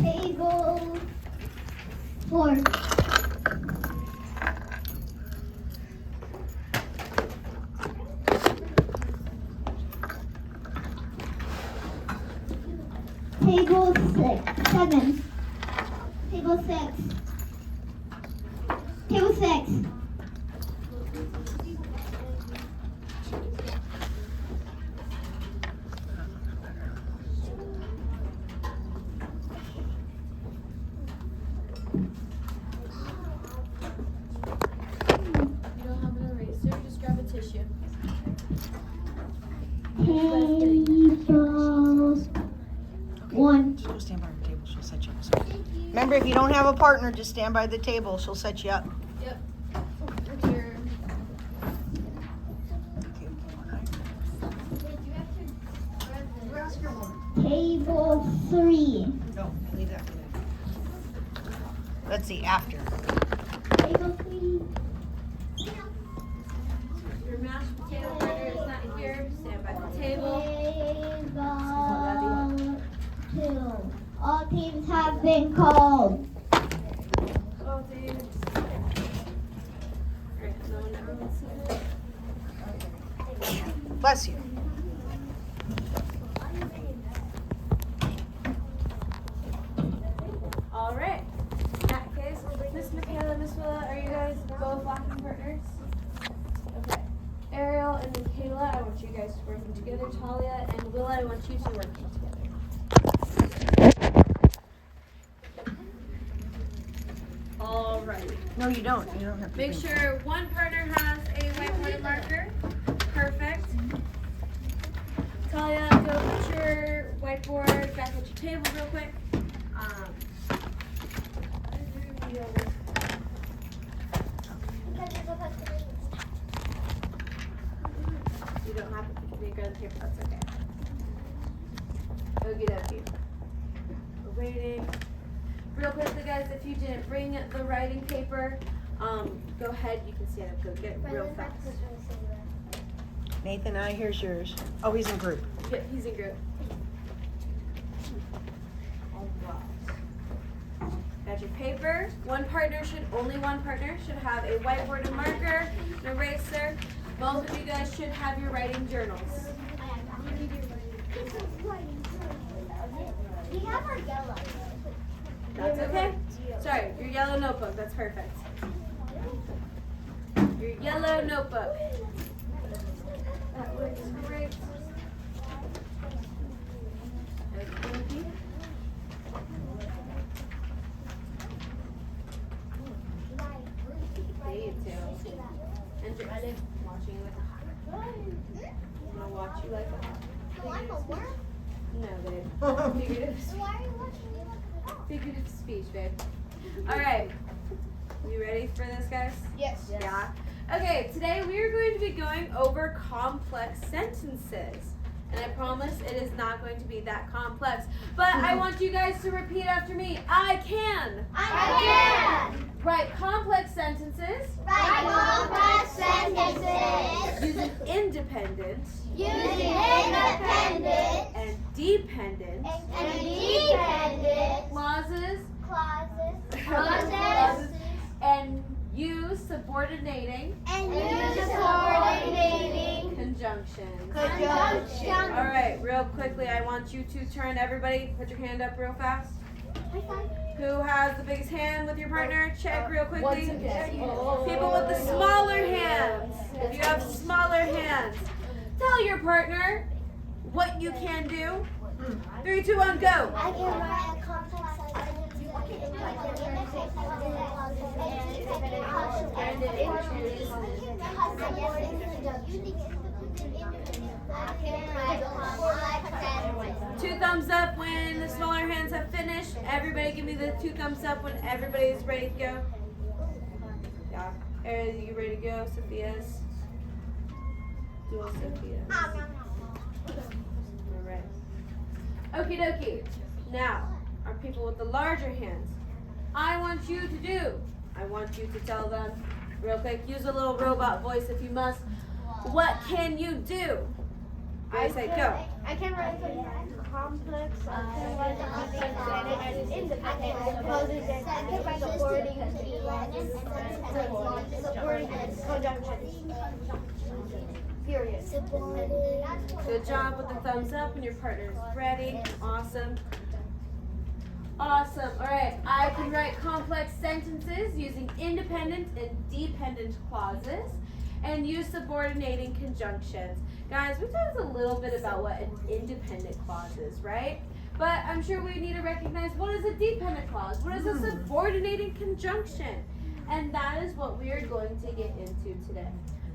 Table 4. Table 7. Table 6. Table 6. You don't have an eraser, just grab a tissue. Table 1. Just go stand by her table. She'll set you up. Remember, if you don't have a partner, just stand by the table. She'll set you up. Yep. Where's your... Table 3. No, leave that for later. Let's see, after. Table 3. Your mashed potato burner is not here. Stand by the table. Table 2. All teams have been called. Oh, dude. Alright, no one ever wants to see it. Bless you. Alright. In that case, Miss Michaela, Miss Willa, are you guys both walking partners? Okay. Ariel and Michaela, I want you guys working together. Talia and Willa, I want you two working together. Alright. No, you don't. You don't have to. Make sure one partner has a whiteboard marker. Perfect. Talia, go put your whiteboard back at your table real quick. You don't have to put your finger on the paper, that's okay. Okie dokie. We're waiting. Real quickly, guys, if you didn't bring the writing paper, go ahead, you can stand up, go get it real fast. Nathan, here's yours. Oh, he's in group. Yep, he's in group. Alright. Got your paper. Only one partner should have a whiteboard and marker, an eraser. Both of you guys should have your writing journals. We have our yellow. That's okay. Sorry, your yellow notebook. That's perfect. Your yellow notebook. That works great. Okay. They too. And watching you like a hawk. I'm gonna watch you like a hawk. No, babe. Figurative Figurative speech, babe. Alright. You ready for this, guys? Yes. Yeah. Okay, today we are going to be going over complex sentences. And I promise it is not going to be that complex. But I want you guys to repeat after me. I can. I can. Write complex sentences. Write complex sentences. Using independent Using independent and dependent and dependent clauses clauses and use subordinating and use subordinating conjunctions. conjunction. All right, real quickly, I want you to turn everybody. Put your hand up real fast. Who has the biggest hand with your partner? Check real quickly. People with the smaller hands. If you have smaller hands, tell your partner what you can do. 3, 2, 1, go. I can write a complex sentence. 2 thumbs up when the smaller hands have finished. Everybody give me the 2 thumbs up when everybody is ready to go. Yeah. Are you ready to go? Sophia's. Dual Sophia. Alright. Okie dokie. Now, our people with the larger hands. I want you to tell them, real quick, use a little robot voice if you must. What can you do? I say go. I can write complex and independent clauses and supporting conjunctions. Period. Good job with the thumbs up when your partner is ready. Awesome. Awesome. All right. I can write complex sentences using independent and dependent clauses and use subordinating conjunctions. Guys, we talked a little bit about what an independent clause is, right? But I'm sure we need to recognize what is a dependent clause, what is a subordinating conjunction, and that is what we are going to get into today.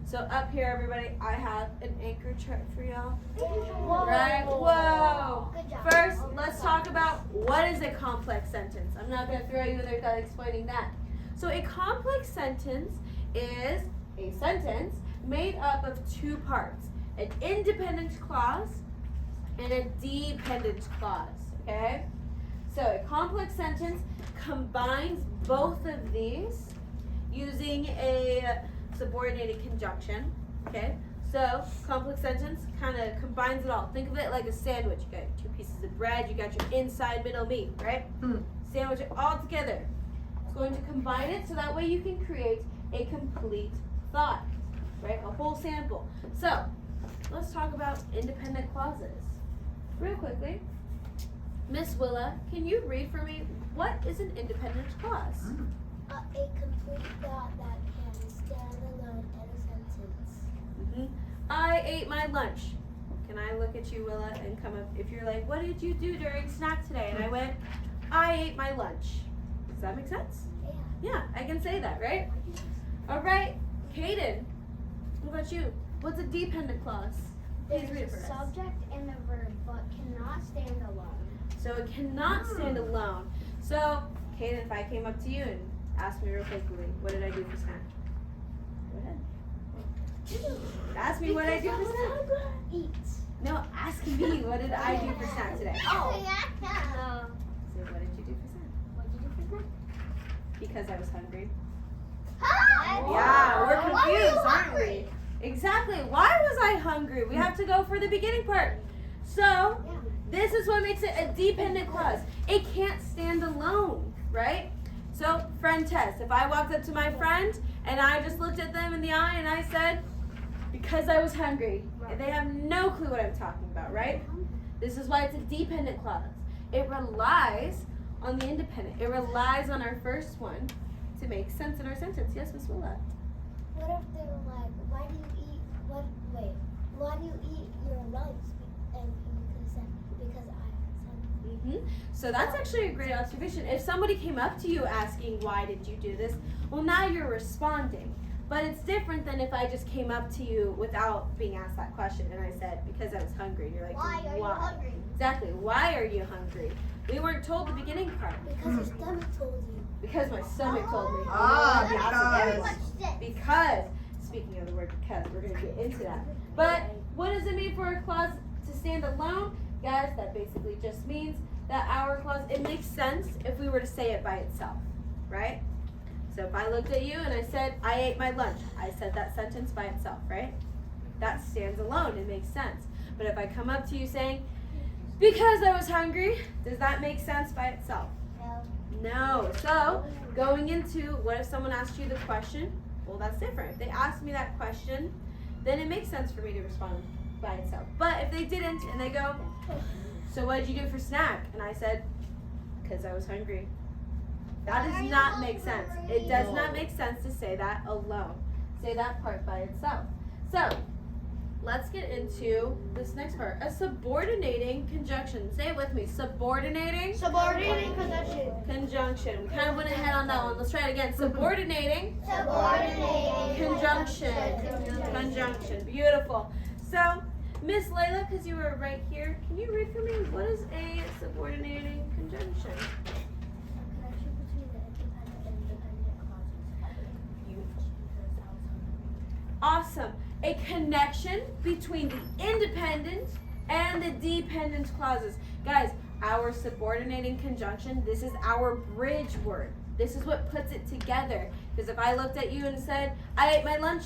So up here, everybody, I have an anchor chart for y'all. Right? Whoa! First, let's talk about what is a complex sentence. I'm not going to throw you in there without explaining that. So a complex sentence is a sentence made up of two parts, an independent clause and a dependent clause, okay? So a complex sentence combines both of these using a subordinated conjunction, okay? So complex sentence kind of combines it all. Think of it like a sandwich. You got two pieces of bread, you got your inside, middle meat, right? Sandwich it all together. It's going to combine it so that way you can create a complete thought, right? A whole sample. So let's talk about independent clauses. Real quickly, Miss Willa, can you read for me what is an independent clause? A complete thought that can stand alone in a sentence. I ate my lunch. Can I look at you, Willa, and come up? If you're like, what did you do during snack today? And I went, I ate my lunch. Does that make sense? Yeah, I can say that, right? All right, Kaden, what about you? What's a dependent clause? Please read it for us. Subject and a verb, but cannot stand alone. So it cannot stand alone. So, Kaden, if I came up to you and asked me real quickly, what did I do for snack? Go ahead. Ask me what I do for snack. Eat. No, ask me what did I do for snack today. Oh. Say, what did you do for snack? What did you do for Because I was hungry. snack? Yeah, we're confused, aren't we? Exactly. Why was I hungry? We have to go for the beginning part. So, this is what makes it a dependent clause. It can't stand alone, right? So, friend test. If I walked up to my friend and I just looked at them in the eye and I said, because I was hungry, and they have no clue what I'm talking about, right? This is why it's a dependent clause. It relies on the independent. It relies on our first one to make sense in our sentence. Yes, Miss Willa? What if they were like, why do you eat your lunch? And you could have said, because I said. So that's actually a great observation. If somebody came up to you asking, why did you do this? Well, now you're responding. But it's different than if I just came up to you without being asked that question and I said, because I was hungry. And you're like, Why are you hungry? Exactly. Why are you hungry? We weren't told the beginning part. Because your stomach told you. Because my stomach told me. Because, speaking of the word because, we're going to get into that. But what does it mean for a clause to stand alone? Guys, that basically just means that our clause, it makes sense if we were to say it by itself, right? So if I looked at you and I said, I ate my lunch, I said that sentence by itself, right? That stands alone, it makes sense. But if I come up to you saying, because I was hungry, does that make sense by itself? No. So, going into what if someone asked you the question? Well, that's different. If they asked me that question, then it makes sense for me to respond by itself. But if they didn't and they go, so what did you do for snack? And I said, because I was hungry. That does not make sense. It does not make sense to say that alone. Say that part by itself. So, let's get into this next part. A subordinating conjunction. Say it with me. Subordinating. Subordinating conjunction. Conjunction. We kind of went ahead on that one. Let's try it again. Subordinating. Subordinating. Conjunction. Conjunction. Beautiful. So, Miss Layla, because you were right here, can you read for me what is a subordinating conjunction? Awesome. A connection between the independent and the dependent clauses. Guys, our subordinating conjunction, this is our bridge word. This is what puts it together. Because if I looked at you and said, I ate my lunch,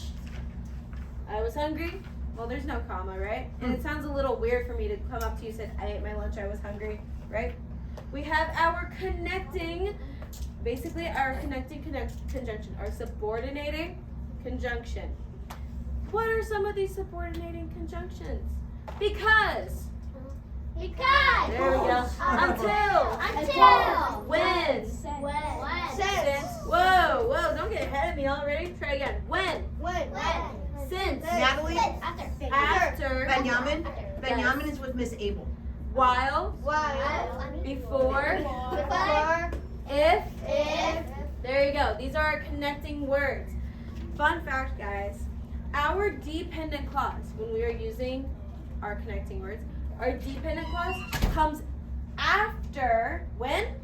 I was hungry, Well, there's no comma, right? And it sounds a little weird for me to come up to you and say, I ate my lunch, I was hungry, right? We have our connecting, basically our connecting conjunction, our subordinating conjunction. What are some of these subordinating conjunctions? Because. Because. There we go. Until. When. Since. Whoa, don't get ahead of me already. Try again. When. Since. Natalie? After. Benjamin is with Miss Abel. While. Before. If. There you go. These are our connecting words. Fun fact, guys. Our dependent clause, when we are using our connecting words, our dependent clause comes after, when?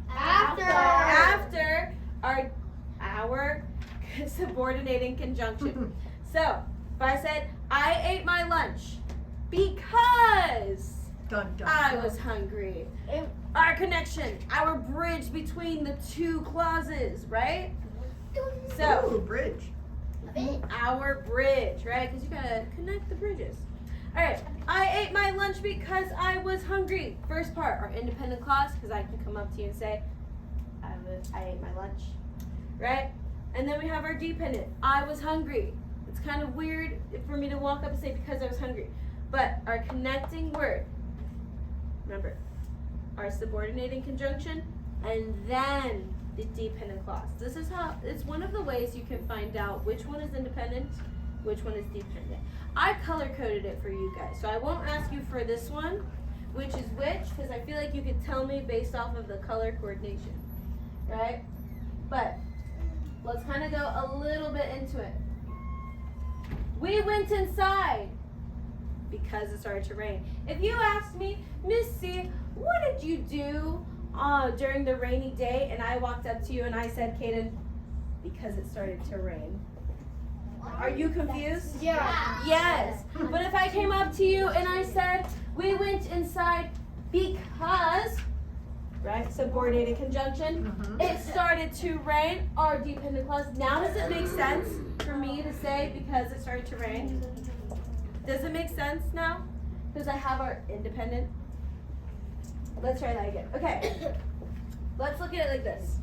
After our subordinating conjunction. So, if I said, I ate my lunch because I was hungry. Our connection, our bridge between the two clauses, right? So, Ooh, bridge. our bridge, right? Because you gotta connect the bridges. All right, I ate my lunch because I was hungry. First part, our independent clause, because I can come up to you and say, I ate my lunch, right? And then we have our dependent, I was hungry. It's kind of weird for me to walk up and say because I was hungry. But our connecting word, remember, our subordinating conjunction, and then the dependent clause. This is how, it's one of the ways you can find out which one is independent, which one is dependent. I color coded it for you guys, so I won't ask you for this one, which is which, because I feel like you could tell me based off of the color coordination, right? But let's kind of go a little bit into it. We went inside because it started to rain. If you asked me, Missy, what did you do during the rainy day? And I walked up to you and I said, Kaden, because it started to rain. Are you confused? Yeah. Yes. But if I came up to you and I said, we went inside because, right, subordinated conjunction, it started to rain, our dependent clause. Now does it make sense for me to say because it started to rain? Does it make sense now? Because I have our independent. Let's try that again. Okay. Let's look at it like this.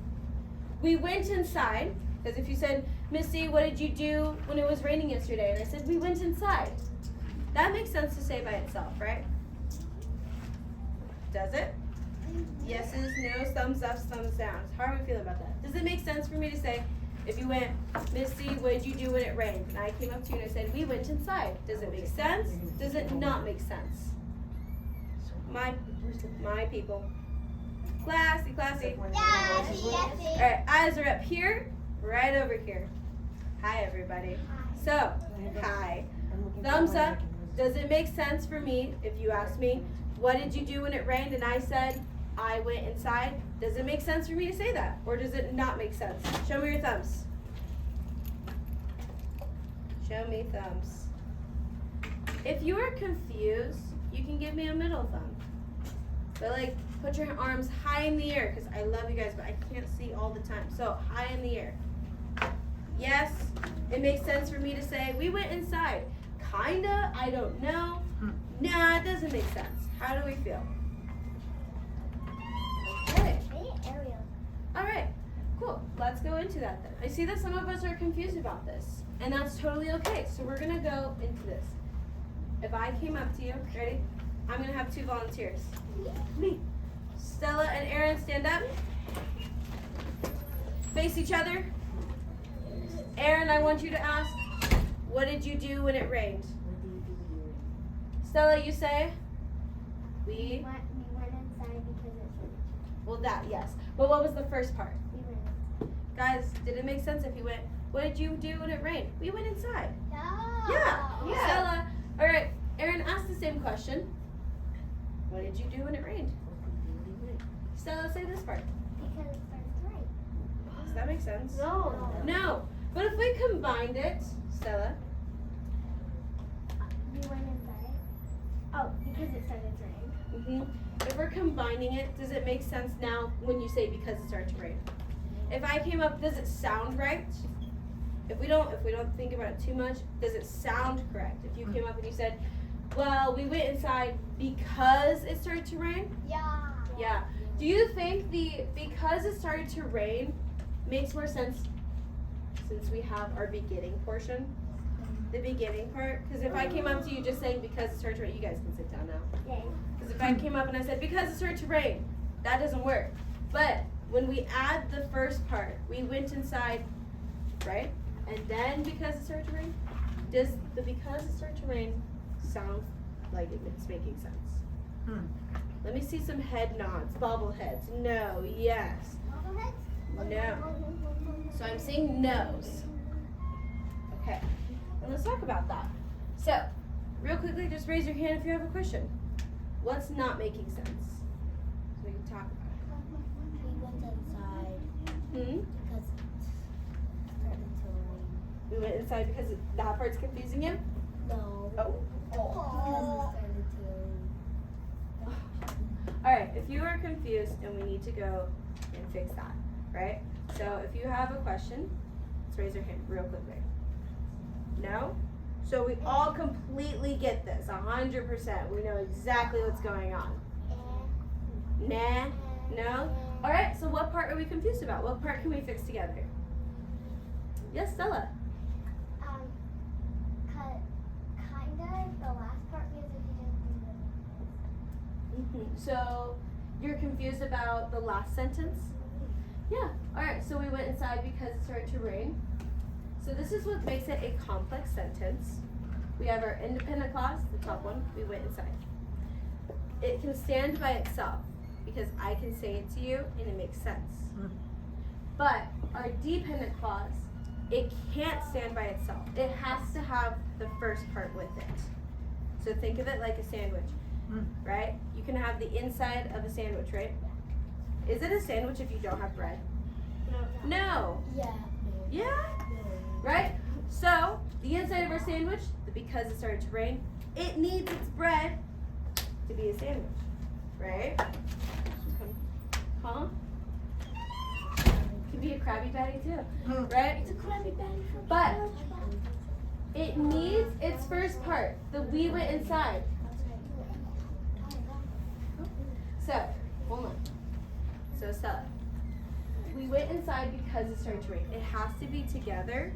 We went inside, because if you said, Missy, what did you do when it was raining yesterday? And I said, we went inside. That makes sense to say by itself, right? Does it? Yeses, no, thumbs up, thumbs down. How are we feeling about that? Does it make sense for me to say, if you went, Missy, what did you do when it rained? And I came up to you and I said, we went inside. Does it make sense? Does it not make sense? My people. Classy. All right, eyes are up here, right over here. Hi, everybody. So, hi. Thumbs up. Does it make sense for me if you ask me, what did you do when it rained? And I said, I went inside. Does it make sense for me to say that? Or does it not make sense? Show me your thumbs. Show me thumbs. If you are confused, you can give me a middle thumb. But like, put your arms high in the air, because I love you guys, but I can't see all the time. So, high in the air. Yes, it makes sense for me to say, we went inside. Kinda, I don't know. Nah, it doesn't make sense. How do we feel? Okay. All right, cool. Let's go into that then. I see that some of us are confused about this, and that's totally okay. So we're gonna go into this. If I came up to you, ready? I'm gonna have two volunteers. Me. Stella and Aaron, stand up. Face each other. Aaron, I want you to ask, what did you do when it rained? Stella, you say? We went inside because it rained. Well, that, yes. But what was the first part? We went. Guys, did it make sense if you went, what did you do when it rained? We went inside. No. Yeah. Stella, all right. Aaron, ask the same question. What did you do when it rained? Stella, say this part. Because it started to rain. Does that make sense? No. But if we combined it, Stella. We went inside. Oh, because it started to rain. If we're combining it, does it make sense now when you say because it started to rain? If I came up, does it sound right? if we don't think about it too much, does it sound correct? If you came up and you said, well, we went inside because it started to rain? Yeah. Do you think the because it started to rain makes more sense since we have our beginning portion? The beginning part? Because if I came up to you just saying because it started to rain, you guys can sit down now. Because if I came up and I said because it started to rain, that doesn't work. But when we add the first part, we went inside, right? And then because it started to rain, does the because it started to rain sound like it's making sense? Let me see some head nods, bobbleheads. No, yes. No. So I'm saying no's. Okay. And let's talk about that. So, real quickly, just raise your hand if you have a question. What's not making sense? So we can talk about it. We went inside Hmm? because it started to rain. We went inside because that part's confusing you? No. Oh. Because it started to rain. Alright, if you are confused and we need to go and fix that, right? So if you have a question, let's raise your hand real quickly. No? So we all completely get this, 100%. We know exactly what's going on. Nah? No? Alright, so what part are we confused about? What part can we fix together? Yes, Stella? Kinda the last part because if you didn't do So you're confused about the last sentence? Yeah. Alright, so we went inside because it started to rain. So this is what makes it a complex sentence. We have our independent clause, the top one, we went inside. It can stand by itself because I can say it to you and it makes sense. But our dependent clause, it can't stand by itself. It has to have the first part with it. So think of it like a sandwich, right? You can have the inside of a sandwich, right? Is it a sandwich if you don't have bread? No. Yeah. Yeah? Right? So, the inside of our sandwich, because it started to rain, it needs its bread to be a sandwich, right? Huh? It could be a Krabby Patty too, right? It's a Krabby Patty. But it needs its first part, the we went inside. So, hold on. So, Stella, we went inside because it started to rain. It has to be together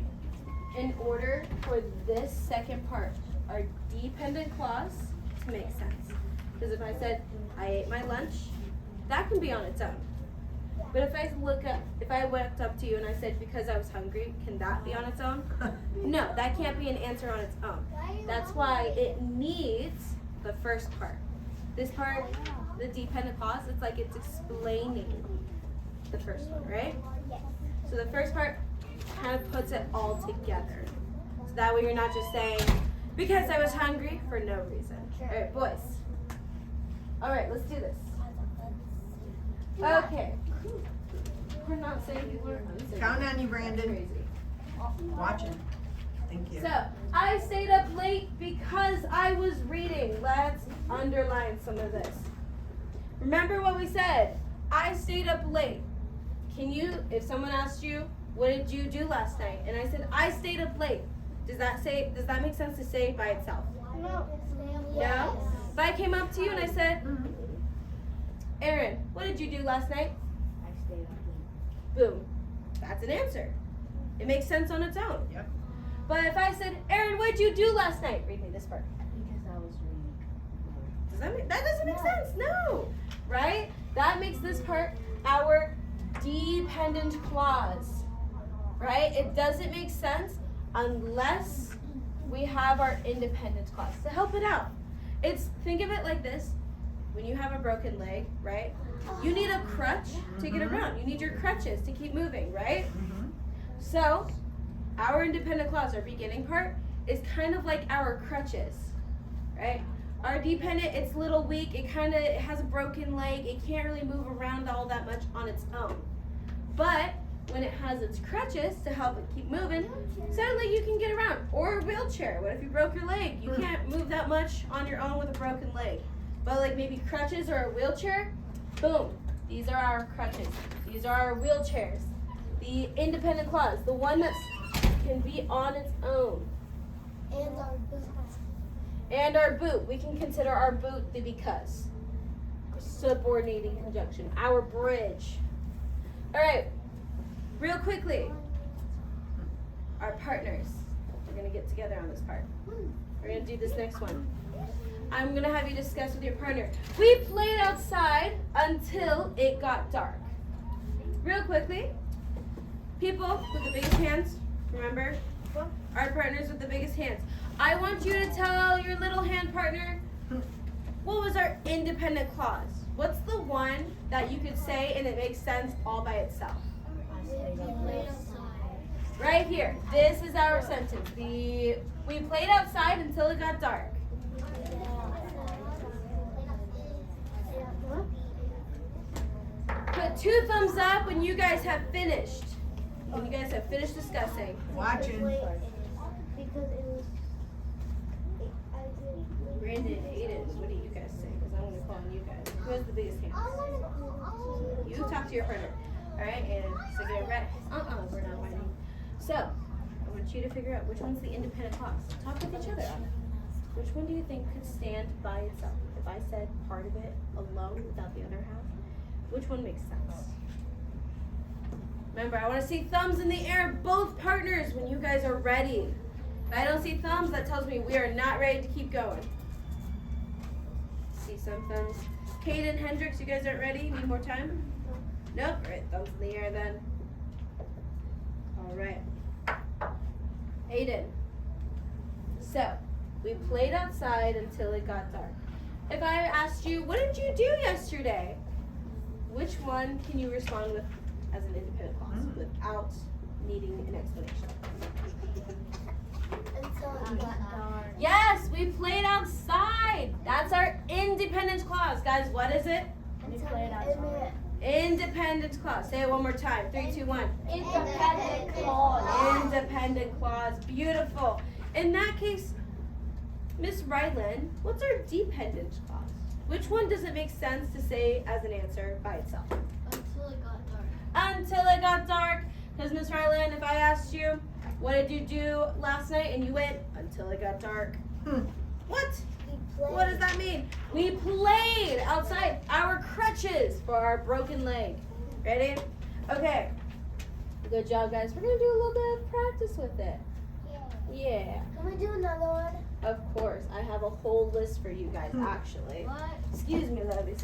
in order for this second part, our dependent clause, to make sense. Because if I said, I ate my lunch, that can be on its own. But if I walked up to you and I said, because I was hungry, can that be on its own? No, that can't be an answer on its own. That's why it needs the first part. This part, the dependent clause, it's like it's explaining the first one, right? So the first part kind of puts it all together. So that way you're not just saying, because I was hungry for no reason. All right, boys. All right, let's do this. Okay. We're not saying you were unsafe. Count on you, Brandon. Crazy. Watching. Thank you. So, I stayed up late because I was reading. Let's underline some of this. Remember what we said. I stayed up late. Can you, if someone asked you, what did you do last night? And I said, I stayed up late. Does that make sense to say by itself? No. No? If I came up to you and I said, Aaron, what did you do last night? I stayed up late. Boom. That's an answer. It makes sense on its own. Yep. But if I said, Aaron, what did you do last night? Read me this part. Because I was reading. That doesn't make sense. No. Right? That makes this part our dependent clause. Right? It doesn't make sense unless we have our independent clause to help it out. Think of it like this. When you have a broken leg, right? You need a crutch to get around. You need your crutches to keep moving, right? So, our independent clause, our beginning part, is kind of like our crutches, right? Our dependent, it's a little weak. It has a broken leg. It can't really move around all that much on its own. But when it has its crutches to help it keep moving, suddenly you can get around. Or a wheelchair. What if you broke your leg? You can't move that much on your own with a broken leg. But like maybe crutches or a wheelchair, boom. These are our crutches. These are our wheelchairs. The independent clause, the one that's can be on its own. And our boots. And our boot. We can consider our boot the because. Subordinating conjunction. Our bridge. All right. Real quickly. Our partners. We're going to get together on this part. We're going to do this next one. I'm going to have you discuss with your partner. We played outside until it got dark. Real quickly. People with the biggest hands. Remember? Our partners with the biggest hands. I want you to tell your little hand partner, what was our independent clause? What's the one that you could say and it makes sense all by itself? Right here. This is our sentence. We played outside until it got dark. Put 2 thumbs up when you guys have finished. When you guys have finished discussing. Watching. Because it was. Brandon, Aiden, what do you guys say? Because I'm going to call on you guys. Who has the biggest hands? You talk to your partner. Alright, and so get ready. We're not fighting. So, I want you to figure out which one's the independent clause. Talk with each other. Which one do you think could stand by itself? If I said part of it alone without the other half, which one makes sense? Remember, I want to see thumbs in the air, both partners, when you guys are ready. If I don't see thumbs, that tells me we are not ready to keep going. See some thumbs. Caden, Hendricks, you guys aren't ready? Need more time? Nope. All right, thumbs in the air then. All right. Aiden. So, we played outside until it got dark. If I asked you, what did you do yesterday? Which one can you respond with as an independent clause without needing an explanation? Until it got dark. Yes, we played outside. That's our independence clause. Guys, what is it? We played outside. Independence clause. Say it one more time. 3, 2, 1. Independent clause. Independent clause. Beautiful. In that case, Miss Ryland, what's our dependent clause? Which one does it make sense to say as an answer by itself? Until it got dark. Until it got dark. Because Miss Ryland, if I asked you, what did you do last night? And you went, until it got dark. What? What does that mean? We played outside our crutches for our broken leg. Ready? Okay. Good job, guys. We're going to do a little bit of practice with it. Yeah. Can we do another one? Of course. I have a whole list for you guys, actually. What? Excuse me, ladies.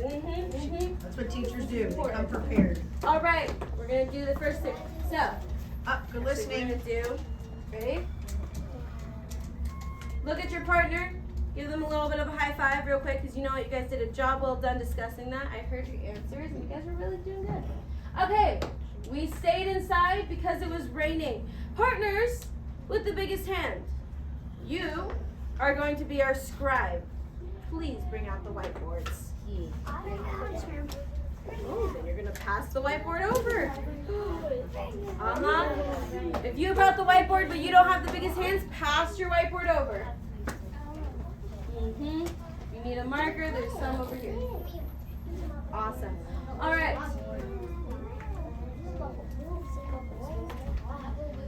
That's what teachers do. They come prepared. All right. We're going to do the first thing. So, Good what we're going to do. Ready? Look at your partner. Give them a little bit of a high five real quick because you know what? You guys did a job well done discussing that. I heard your answers and you guys were really doing good. Okay. We stayed inside because it was raining. Partners with the biggest hand. You are going to be our scribe. Please bring out the whiteboards. Oh, then you're going to pass the whiteboard over. If you brought the whiteboard but you don't have the biggest hands, pass your whiteboard over. You need a marker, there's some over here. Awesome. All right.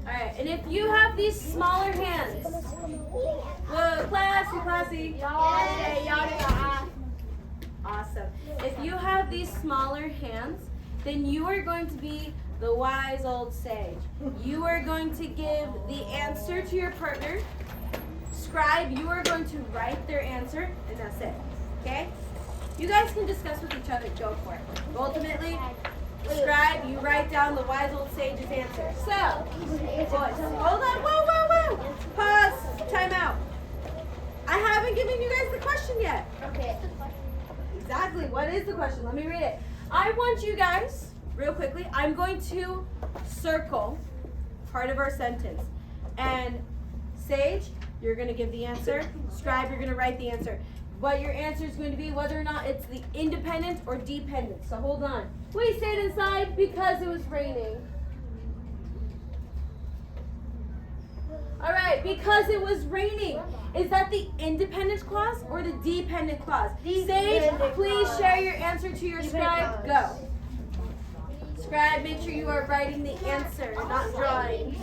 All right, and if you have these smaller hands, whoa, classy. Awesome. If you have these smaller hands, then you are going to be the wise old sage. You are going to give the answer to your partner. Scribe, you are going to write their answer, and that's it. Okay? You guys can discuss with each other. Go for it. Ultimately, scribe, you write down the wise old sage's answer. So, boys, hold on. Whoa. Pause. Time out. I haven't given you guys the question yet. Okay. Exactly. What is the question? Let me read it. I want you guys, real quickly, I'm going to circle part of our sentence. And Sage, you're going to give the answer. Scribe, you're going to write the answer. What your answer is going to be, whether or not it's the independent or dependent. So hold on. We stayed inside because it was raining. All right, because it was raining. Is that the independent clause or the dependent clause? Sage, please share your answer to your scribe. Go. Scribe, make sure you are writing the answer, not drawing.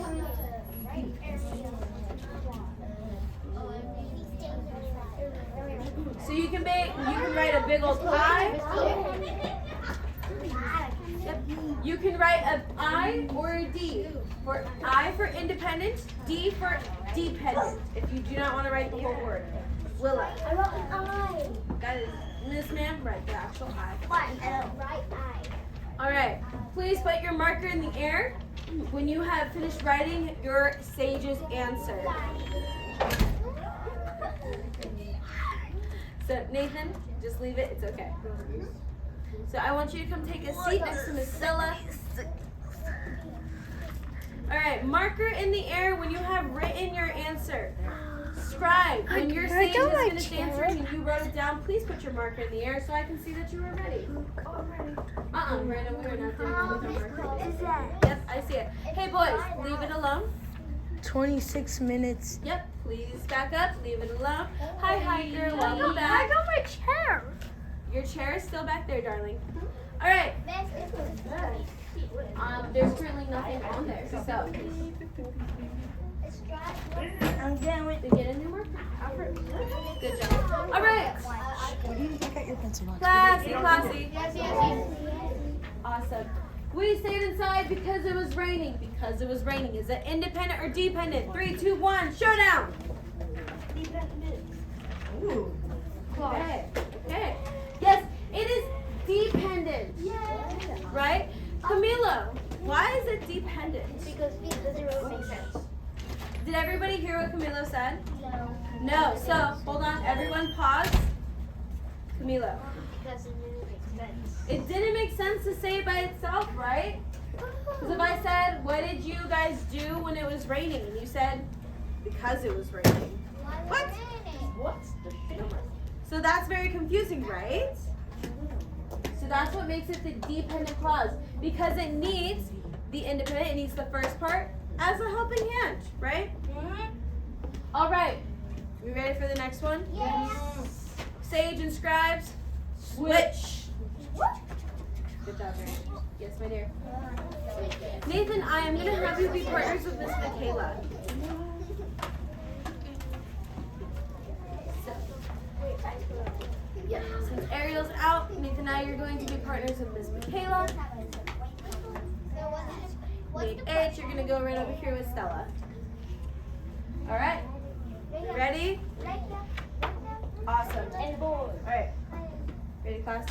So you can write a big old I. Yep. You can write an I or a D. For I for independent, D for dependent. If you do not want to write the whole word. Willa. I wrote an I. That is Miss Ma'am, write the actual I. What? Right eye. Alright. Please put your marker in the air when you have finished writing your Sage's answer. So Nathan, just leave it, it's okay. So I want you to come take a seat next to Miss Stella. Alright, marker in the air when you have written your answer. Scribe, when your Sage has finished answering and you wrote it down, please put your marker in the air so I can see that you were ready. Brandon, we are not doing it with our marker. Yep, I see it. Hey boys, leave it alone. 26 minutes. Yep, please back up, leave it alone. Hi, hiker, welcome back. got my chair. Your chair is still back there, darling. Alright, there's currently nothing on there, so. I'm done with Get a new marker. Good job. Alright, Look at your pencil box. classy. Awesome. We stayed inside because it was raining. Because it was raining. Is it independent or dependent? 3, 2, 1, showdown. Ooh. Okay. Okay. Yes, it is dependent. Right? Camilo, why is it dependent? Because it really makes sense. Did everybody hear what Camilo said? No. No. So, hold on. Everyone pause. Camilo. Because it really makes sense. It didn't make sense to say it by itself, right? Because if I said, what did you guys do when it was raining? And you said, because it was raining. What? What's the difference? So that's very confusing, right? So that's what makes it the dependent clause. Because it needs the independent, it needs the first part as a helping hand, right? All right. We ready for the next one? Yes. Sage and scribes, switch. Good job, Mary. Yes, my dear. Nathan, I am going to have you be partners with Miss Michaela. Since Ariel's out, Nathan and I are going to be partners with Miss Michaela. Lead H, you're going to go right over here with Stella. All right? You ready? Awesome. All right. Ready, class?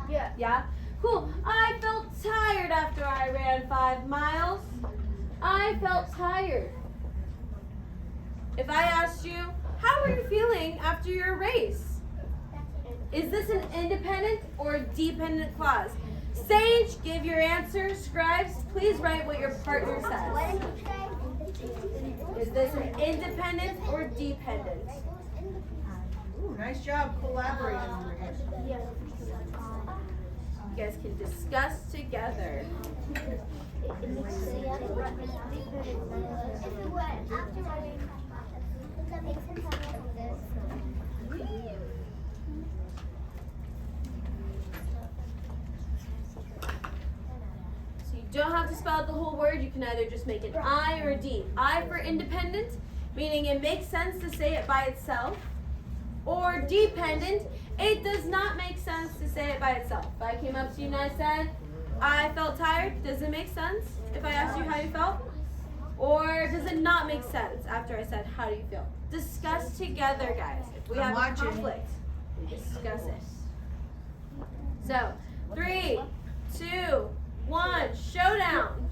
Yeah. Yeah? Cool. I felt tired after I ran 5 miles. I felt tired. If I asked you, how are you feeling after your race? Is this an independent or dependent clause? Sage, give your answer. Scribes, please write what your partner says. Is this an independent or dependent? Ooh, nice job collaborating over here. You guys can discuss together. So you don't have to spell out the whole word. You can either just make an I or a D. I for independent, meaning it makes sense to say it by itself. Or dependent, it does not make sense to say it by itself. If I came up to you and I said, I felt tired, does it make sense if I asked you how you felt? Or does it not make sense after I said, how do you feel? Discuss together, guys. If we have a conflict, we discuss it. So, 3, 2, 1, showdown.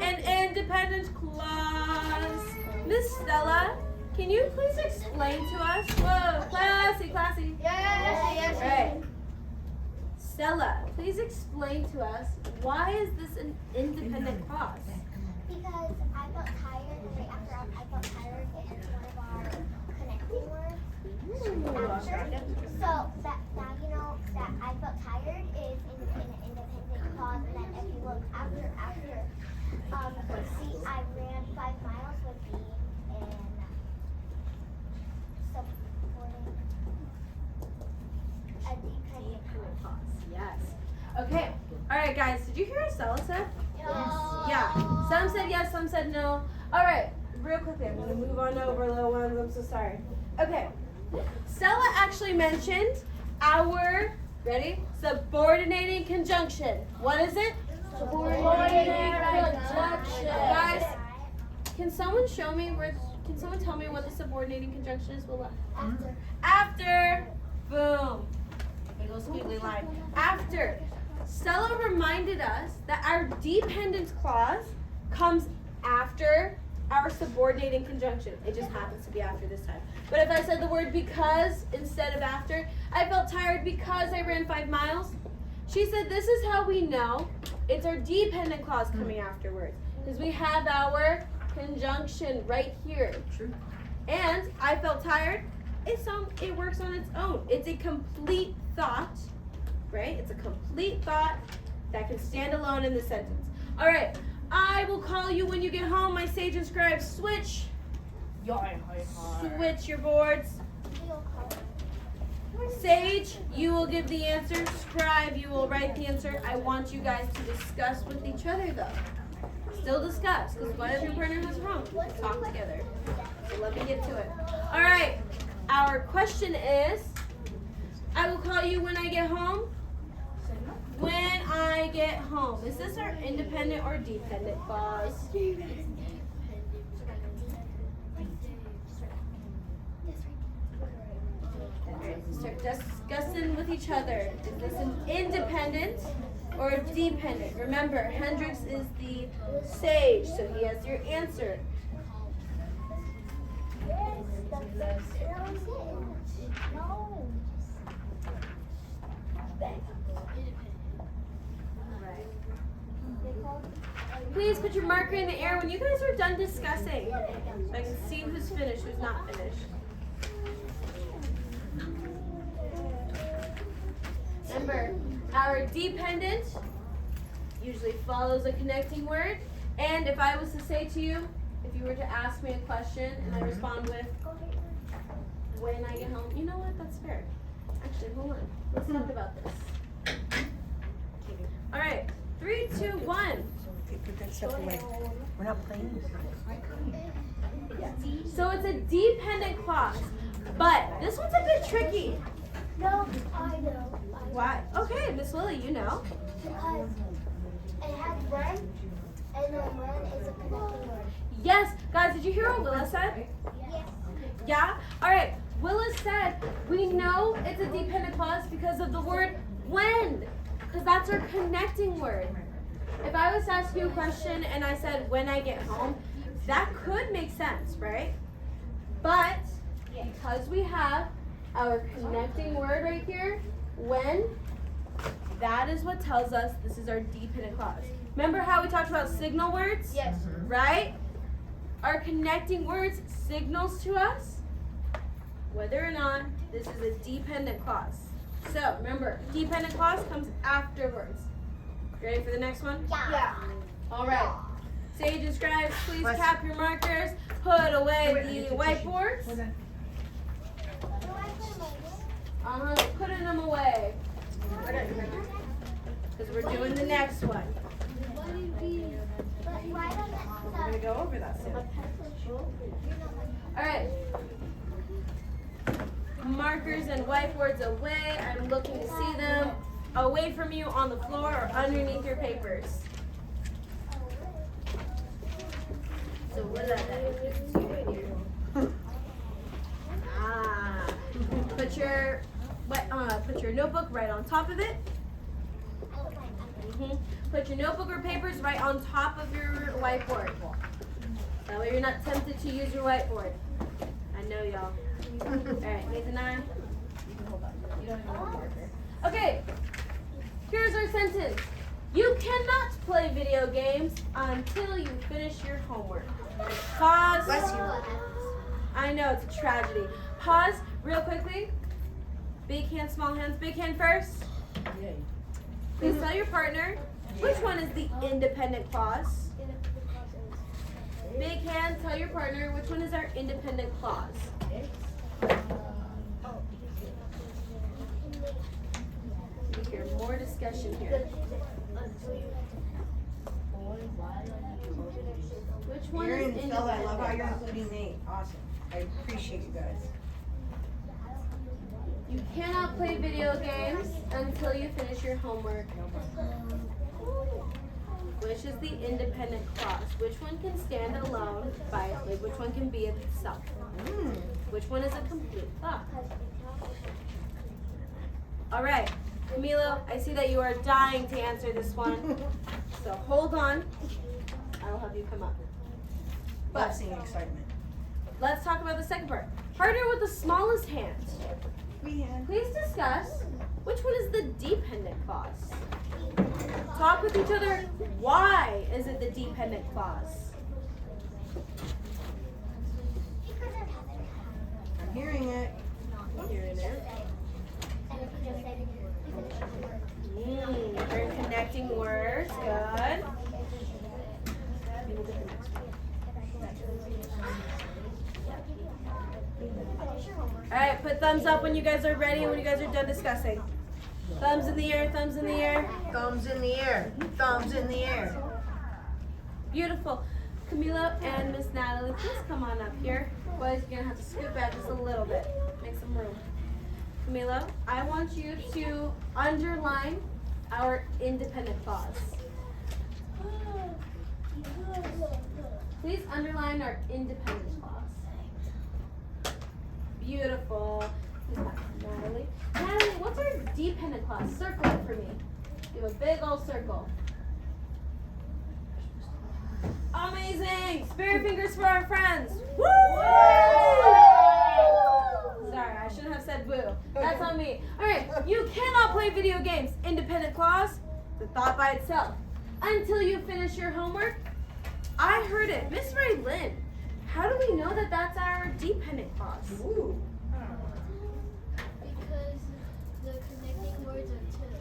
An independent clause. Miss Stella, can you please explain to us? Whoa, classy. Yes. Right. Stella, please explain to us, why is this an independent clause? Because I felt tired, and right after I felt tired, it's one of our connecting words. After, so that now you know that I felt tired is in an independent clause, and then if you look after, see, I ran 5 miles would be in supporting a dependent clause. Yes. Okay. All right, guys. Did you hear what Stella said? Yes. Yeah. Some said yes, some said no. All right. Real quickly, I'm going to move on over, little ones. I'm so sorry. Okay. Stella actually mentioned our, ready? Subordinating conjunction. What is it? Subordinating conjunction. Guys, can someone show me where, can someone tell me what the subordinating conjunction is? After. Boom. Big old squiggly line. After. Stella reminded us that our dependent clause comes after our subordinating conjunction. It just happens to be after this time. But if I said the word because instead of after, I felt tired because I ran 5 miles. She said this is how we know it's our dependent clause coming afterwards. Because we have our conjunction right here. True. And I felt tired. It works on its own. It's a complete thought, right? It's a complete thought that can stand alone in the sentence. All right. I will call you when you get home. My sage and scribe switch. Switch your boards. Sage, you will give the answer. Scribe, you will write the answer. I want you guys to discuss with each other, though. Still discuss, because what if your partner was wrong? Talk together. So let me get to it. All right. Our question is, I will call you when I get home. When I get home. Is this our independent or dependent clause? Start discussing with each other. Is this an independent or a dependent? Remember, Hendrix is the sage, so he has your answer. Please put your marker in the air when you guys are done discussing, so I can see who's finished, who's not finished. Remember, our dependent usually follows a connecting word, and if I was to say to you, if you were to ask me a question and I respond with, when I get home, you know what, that's fair. Actually, hold on, let's talk about this. All right, 3, 2, 1. Put that stuff away. We're not playing. So it's a dependent clause, but this one's a bit tricky. No, I know. Why? Okay, Miss Lily, you know. Because it has when, and then when is a connecting word. Yes, guys, did you hear what Willa said? Yes. Yeah? All right, Willa said we know it's a dependent clause because of the word when, because that's our connecting word. If I was to ask you a question and I said when I get home, that could make sense, right? But because we have our connecting word right here, when, that is what tells us this is our dependent clause. Remember how we talked about signal words? Yes. Right? Our connecting words signals to us whether or not this is a dependent clause. So remember, dependent clause comes afterwards. Ready for the next one? Yeah. All right. Sage and scribes, please cap your markers. Put away the whiteboards. Putting them away. Because we're doing the next one. We're going to go over that soon. All right. Markers and whiteboards away. I'm looking to see them away from you on the floor or underneath your papers. So what is that? Put your notebook right on top of it. Put your notebook or papers right on top of your whiteboard. That way you're not tempted to use your whiteboard. I know y'all. Alright, Nathan and I. You can hold on. You don't even have a marker. Okay. Here's our sentence. You cannot play video games until you finish your homework. Pause. Bless you. I know, it's a tragedy. Pause real quickly. Big hand, small hands. Big hand first. Please tell your partner which one is the independent clause. Big hand, tell your partner which one is our independent clause. We hear more discussion here. Which one Aaron, is Phil, I love how you're independent? including Nate. Awesome. I appreciate you guys. You cannot play video games until you finish your homework. Which is the independent clause? Which one can stand alone by like which one can be itself? Which one is a complete thought? Alright, Camilo, I see that you are dying to answer this one. So hold on. I'll have you come up. But Buzzing excitement. let's talk about the second part. Partner with the smallest hand. Please discuss which one is the dependent clause. Talk with each other. Why is it the dependent clause? I'm hearing it. Hearing it. Very connecting words. Good. Alright, put thumbs up when you guys are ready and when you guys are done discussing. Thumbs in the air, thumbs in the air. Thumbs in the air. Thumbs in the air. Beautiful. Camilo and Miss Natalie, please come on up here. Boys, you're gonna have to scoot back just a little bit. Make some room. Camilo, I want you to underline our independent clause. Please underline our independent clause. Beautiful. Natalie. Natalie, what's our dependent clause? Circle it for me. You have a big old circle. Amazing! Spirit fingers for our friends. Woo! Sorry, I shouldn't have said boo. That's on me. Alright, you cannot play video games. Independent clause, the thought by itself. Until you finish your homework. I heard it. Miss Ray Lynn, how do we know that that's our dependent clause? Ooh. Because the connecting words are two.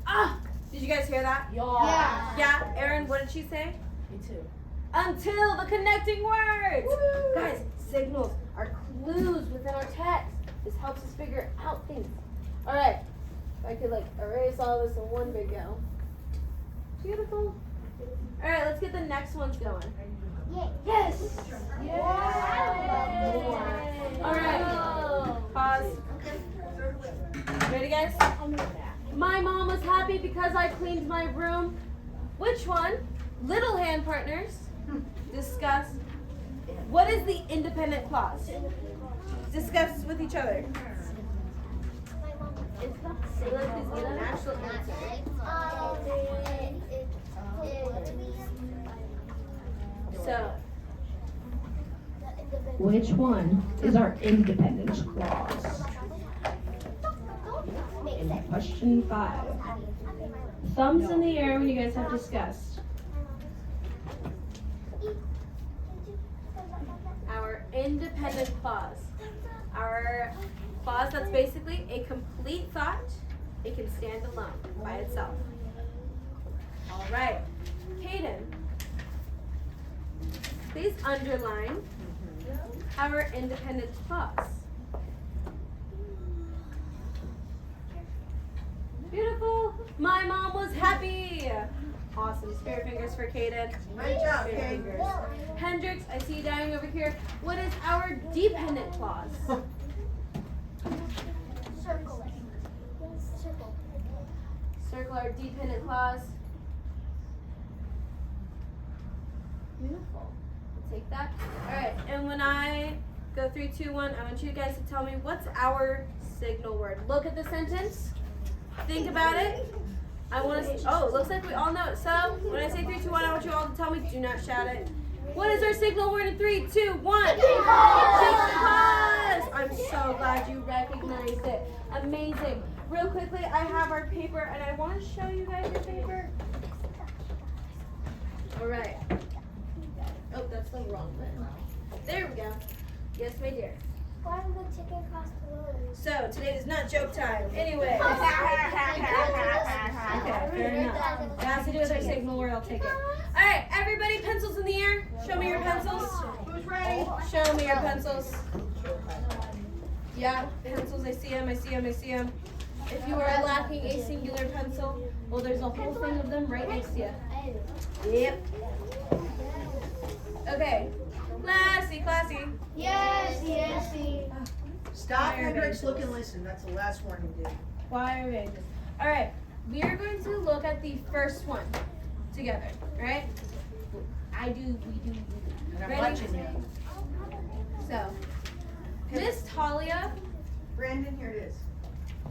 Ah! Did you guys hear that? Yeah. Yeah, Erin, what did she say? Me too. Until the connecting words. Woo! Guys, signals are clues within our text. This helps us figure out things. All right, if I could like erase all this in one big go. Beautiful. All right, let's get the next ones going. Yes. All right, pause. Ready, guys? My mom was happy because I cleaned my room. Which one? Little hand partners. Discuss. What is the independent clause? Discuss with each other. It's not singular, please get an actual answer. So, Which one is our independence clause? In question 5. thumbs in the air when you guys have discussed. Our independent clause. Our clause that's basically a complete thought. It can stand alone by itself. All right. Kaden, please underline our independent clause. Beautiful. My mom was happy. Awesome. Spirit fingers for Kaden. Great job, Spirit Kate. fingers. Hendrix, I see you dying over here. What is our dependent clause? Circle it. Circle. Circle our dependent clause. Beautiful. We'll take that. All right. And when I go 3, 2, 1, I want you guys to tell me what's our signal word. Look at the sentence. Think about it. I want to. Oh, it looks like we all know it. So when I say 3, 2, 1, I want you all to tell me. Do not shout it. What is our signal word in 3, 2, 1? Because. I'm so glad you recognized it. Amazing. Real quickly, I have our paper, and I want to show you guys your paper. All right. Oh, that's the wrong one. There we go. Yes, my dear. Why did the chicken cost $1? So today is not joke time. Anyway. Okay, fair enough. It has to do with our signal word. I'll take it. All right, everybody, pencils in the air. Show me your pencils. Who's ready? Show me your pencils. Yeah, pencils. I see them. I see them. I see them. If you are lacking a singular pencil, Well, there's a whole thing of them right next to you. Yep. Okay. Classy. Yes. Stop, Fire Hendrix, bases. look and listen. That's the last warning, dude. Wire bases. All right. We are going to look at the first one together. All right. We do. And I'm Ready? watching you. So, Miss Talia. Brandon, here it is.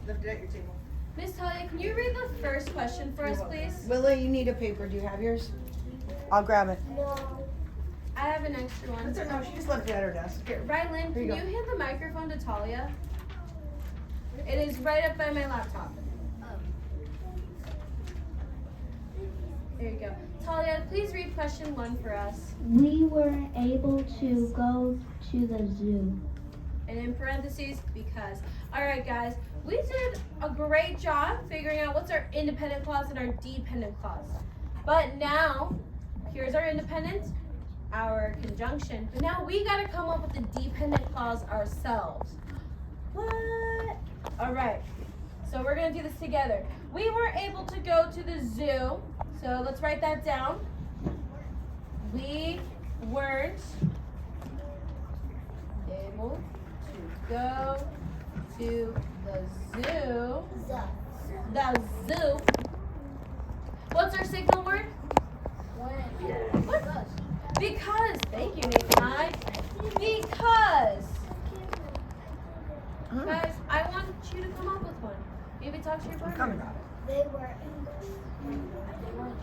Left it at your table. Miss Talia, can you read the first question for us, please? Willie, you need a paper. Do you have yours? I'll grab it. No. I have an extra one. No, she just left it at her desk. Here, Rylan, can you you go. hand the microphone to Talia? It is right up by my laptop. There you go. Talia, please read question 1 for us. We were able to go to the zoo. And in parentheses, because. All right, guys, we did a great job figuring out what's our independent clause and our dependent clause. But now, here's our independent, our conjunction. But now we gotta come up with the dependent clause ourselves. What? All right, so we're gonna do this together. We were able to go to the zoo, so let's write that down. We weren't able to go to the zoo. The zoo. What's our signal word? What? Because. Thank you, Nathan. Because. Guys, I want you to come up with one. Maybe talk to your partner. Coming. They were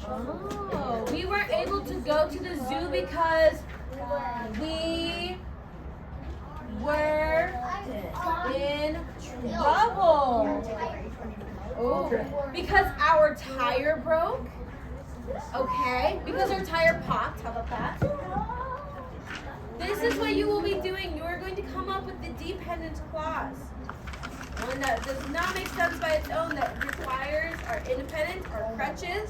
Oh, we weren't able to go to the zoo because we were in trouble. Oh, because our tire broke. Okay, because our tire popped. How about that? This is what you will be doing. You are going to come up with the dependent clause. One that does not make sense by its own, that requires our independent or crutches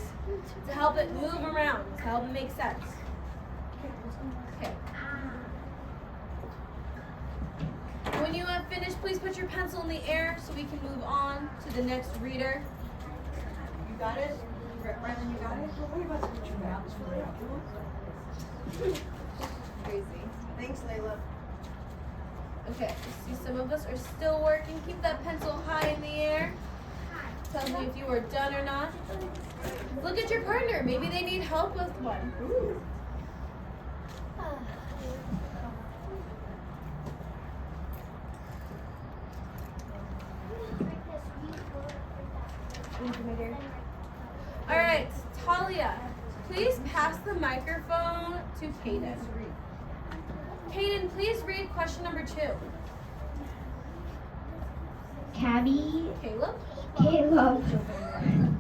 to help it move around, to help it make sense. Okay. When you have finished, please put your pencil in the air so we can move on to the next reader. You got it? Brandon, you got it? What about to put your mouths for that? Crazy. Thanks, Layla. Okay, see some of us are still working. Keep that pencil high in the air. Tell me if you are done or not. Look at your partner. Maybe they need help with one. All right, Talia, please pass the microphone to Kaden. Kaden, please read question number 2. Cabby, Caleb? Caleb Mhm.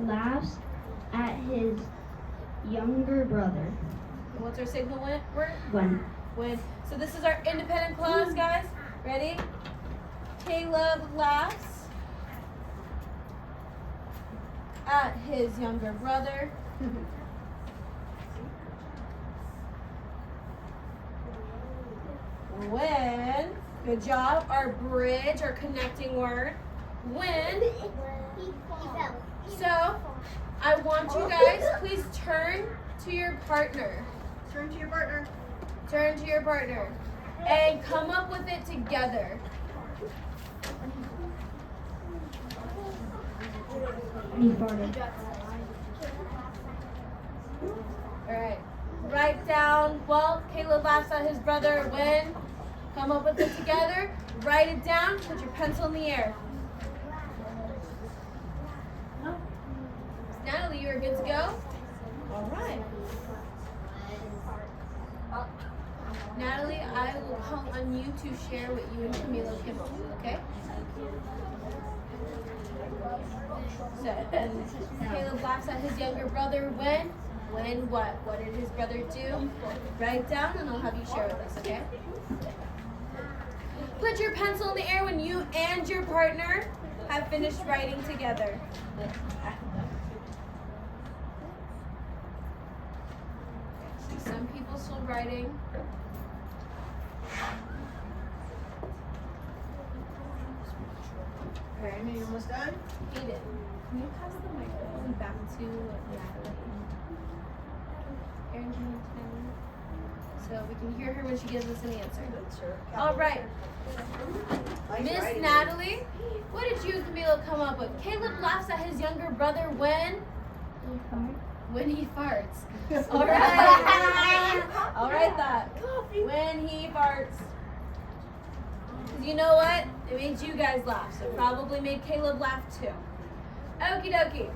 laughs at his younger brother What's our signal word? when So this is our independent clause, guys. Ready? Caleb laughs at his younger brother. When, good job, our bridge, our connecting word. When, so I want you guys, please turn to your partner. Turn to your partner. Turn to your partner and come up with it together. he farted. All right. Write down, well, Caleb laughs at his brother when. Come up with it together. Write it down. Put your pencil in the air. Natalie, you are good to go? All right. Natalie, I will call on you to share what you and Camilo came up with, okay? So, Caleb laughs at his younger brother when? When what? What did his brother do? Write down and I'll have you share with us, okay? Put your pencil in the air when you and your partner have finished writing together. See some people still writing. Okay, Amy, you almost done? Eden, can you pass the microphone back to Natalie? Erin, can you turn so we can hear her when she gives us an answer? Good, sir. All right, Nice Miss writing. Natalie, what did you and Camila come up with? Caleb laughs at his younger brother when? When he farts. All right. All right, that. When he farts. 'Cause you know what? It made you guys laugh, so it probably made Caleb laugh too. Okie dokie.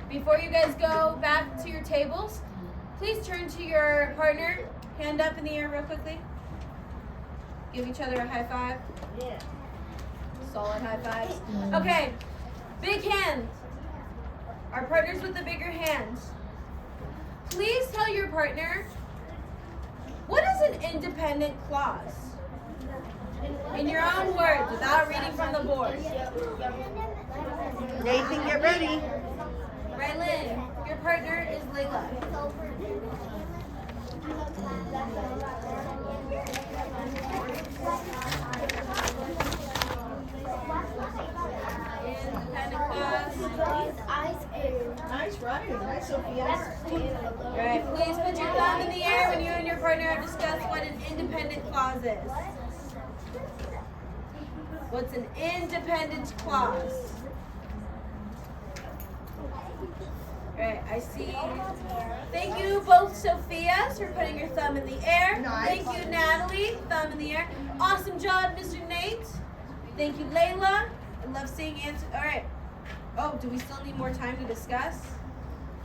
Before you guys go back to your tables, please turn to your partner. Hand up in the air real quickly. Give each other a high five. Yeah. Solid high fives. Okay. Big hands. Our partners with the bigger hands. Please tell your partner, what is an independent clause? In your own words, without reading from the board. Nathan, get ready. Rylan, your partner is Layla. Independent clause. Nice writing. Nice, Sophia. Alright, please put your thumb in the air when you and your partner have discussed what an independent clause is. What's an independent clause? Alright, I see. Thank you both, Sophias, for putting your thumb in the air. Nice. Thank you, Natalie. Thumb in the air. Awesome job, Mr. Nate. Thank you, Layla. I love seeing answers. Alright. Oh, do we still need more time to discuss?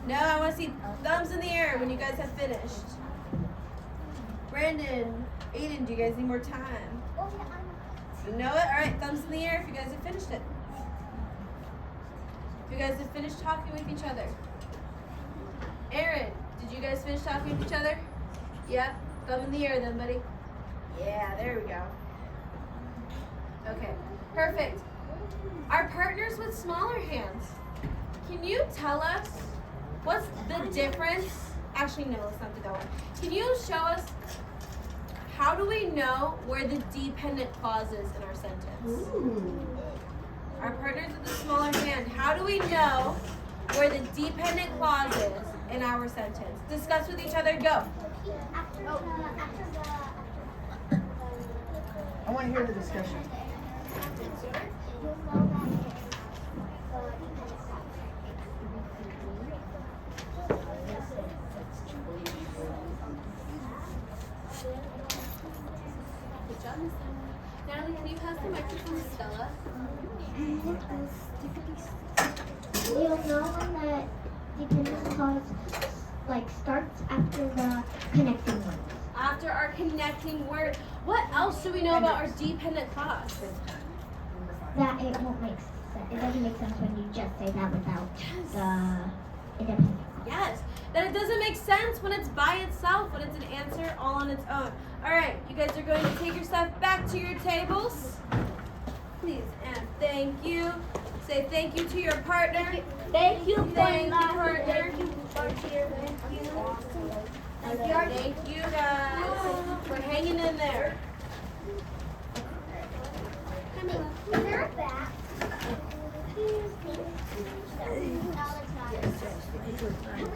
No, I want to see thumbs in the air when you guys have finished. Brandon, Aiden, do you guys need more time? You know it? Alright, thumbs in the air if you guys have finished it. If you guys have finished talking with each other. Aaron, did you guys finish talking with each other? Yep. Thumb in the air then, buddy. Yeah, there we go. Okay, perfect. Our partners with smaller hands, can you tell us what's the difference? Actually, no, let's not do that one. Can you show us how do we know where the dependent clause is in our sentence? Our partners with the smaller hand, how do we know where the dependent clause is in our sentence? Discuss with each other, go. I want to hear the discussion. Good job, Miss Natalie, can you pass the microphone to Stella? You'll know when the dependent clause starts after the connecting words. After our connecting word, what else do we know about our dependent clause? That it won't make sense. It doesn't make sense when you just say that without the independent clause. Yes, that it doesn't make sense when it's by itself, when it's an answer all on its own. All right, you guys are going to take your stuff back to your tables. Please and thank you. Say thank you to your partner. Thank you, Thank you, partner. Thank you. Thank you guys for hanging in there. Is there a bat? No, there's not.